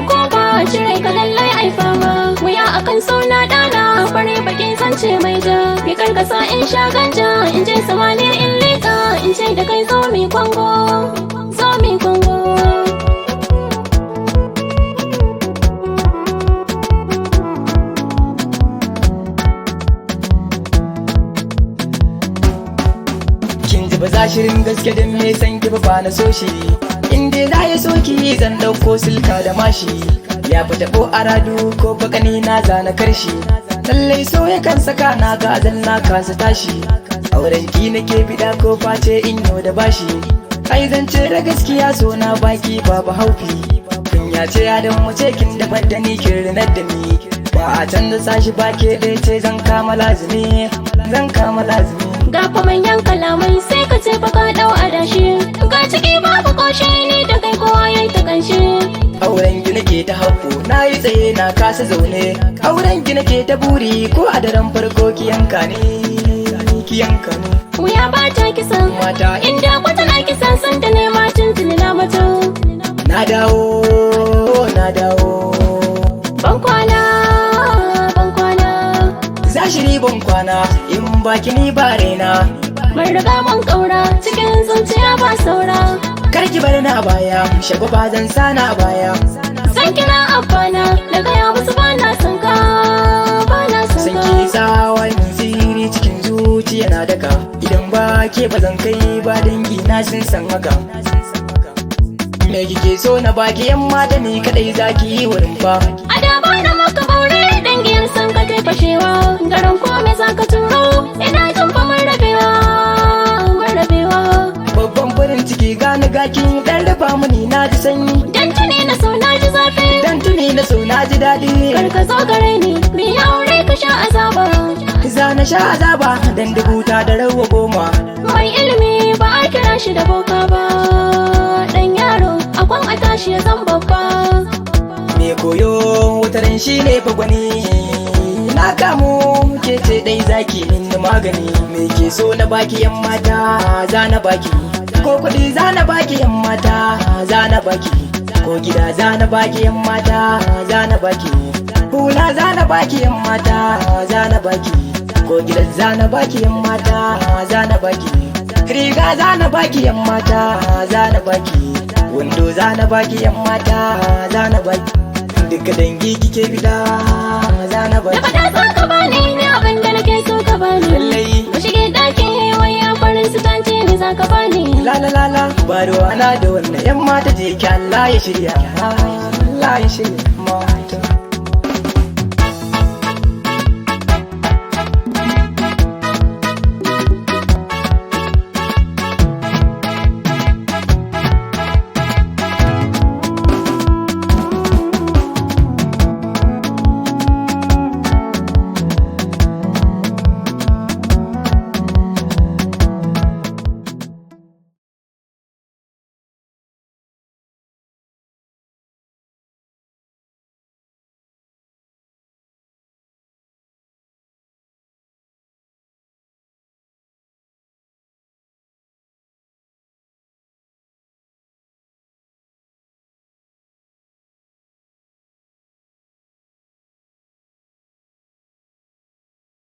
ko ba cire ka lallai ai fama. Wuya akan suna dana fare bakin zance mai ja. Bi karkasa in sha ganja in je samaniya in leka in ce da kai zo mi kwango, zo mi kwango. Ba za shirin gaske don me san ki ba na so shi. Inda za ya so ki zan dauko silka da mashi. Ya fi tabo aradu ko bakani na zana karshi. Lallai so ya kan saka na gazan na kasa tashi. Auren ki nake bida ko face in yau da bashi. Ai zance da gaskiya so na baki babu haufi. Kunya ce ya dan mu ce kin daban da ni kin rinar da ni. Ba a canza sashi ba ke dai ce zan kama lazimi, zan kama lazimi. Ga fa manyan kalamai sai ka ce fa ka dau adashi. Ga ciki babu koshi ni da kai kowa yayi ta kanshi. Auren ki nake ta haƙo na yi tsaye na kasa zaune. Auren ki nake ta buri ko a daren farko ki yanka ne, ki yanka ne. Wuya ba ta kisan mata inda kwata na kisan san da nema tuntuni na mata. Na dawo, na dawo. Ban kwana, ban kwana. Zashiri ban kwana in baki ni ba raina. Mun riga mun kaura cikin zuciya ba saura. Kar ki bar na baya, shago ba zan sana a baya. Zan kira abana da gaya musu ba na son ka, ba na son San ka. ki tsawon ziri cikin zuciya na daka. Idan ba ke ba zan kai ba dangi na sun san haka. Me kike so na baki yamma da ni kadai zaki yi wurin fa. A da ba na maka baure dangin san ka kai fashewa. Garin kome za ka turo ina jin fa mun rabewa, mun rabewa. Babban farin ciki gani gaki dan rufa mini na ji sanyi. Dan tuni na so na ji zafi, Dan tuni na so na ji daɗi. kar ka zo gare ni mi aure ka sha azaba. Za na sha azaba dan dubuta da rawa goma. Mai ilimi ba a kira shi da boka ba. Dan yaro akwan a tashi ya zan babba. Me koyo wataran shi ne fa gwani. Na kamo ke ce dai zaki min magani. Me ke so na baki yan mata za na baki. Ko kuɗi za na baki yan mata za na baki. Ko gida za na baki yan mata za na baki. Hula za na baki yan mata za na baki. Ko gidan za na baki yan mata za na baki. Riga za na baki yan mata za na baki. Wando za na baki yan mata za na baki. Duka dangi kike bida za na Da baki. fada za ka bani ni abin da nake so ka bani. Lallai Ka shige ɗakin waya farin su tance ni za ka bani. la la la la ba ruwana da wannan yan mata je ki Allah ya shirya, Allah ya shirya.